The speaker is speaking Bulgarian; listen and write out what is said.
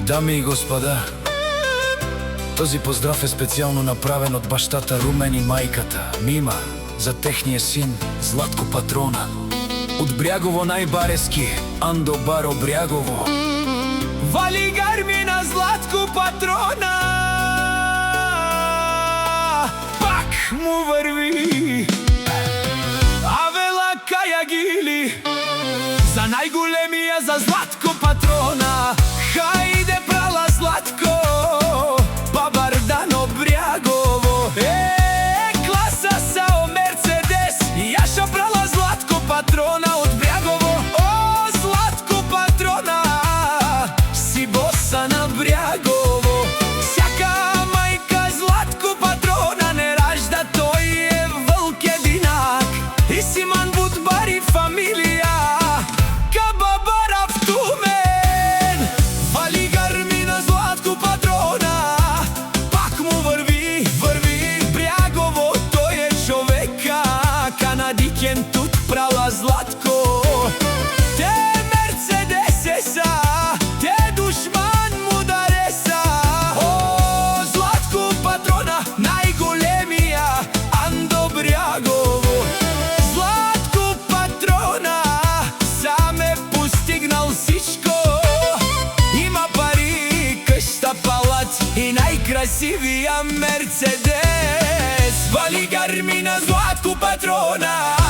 Дами и господа, този поздрав е специјално направен од баштата Румен и мајката Мима за техније син Златко Патрона. Од Брјагово најбарески, Андо Баро Брјагово. Вали гармина Златко Патрона, пак му врви, а вела каја гили за најголемија, за Златко Патрона. Хајде прала Златко, Бабардано Брјагово. Класа сао Мерцедес, јаша прала Златко Патрона од Брјагово. О, Златко Патрона, си боса на Брјагово. Сјака мајка Златко Патрона не ражда, тој е вълк единак. И Симан Будбари фамилија, тут прала Златко. Те Мерцедесеса, те душман му дареса. О, Златко Патрона, најголемија, Андо Брјагово. Златко Патрона, сам е постигнал сичко. Има пари, къща, палац и најкрасивија Мерцедес. Вали гармина Златко Патрона.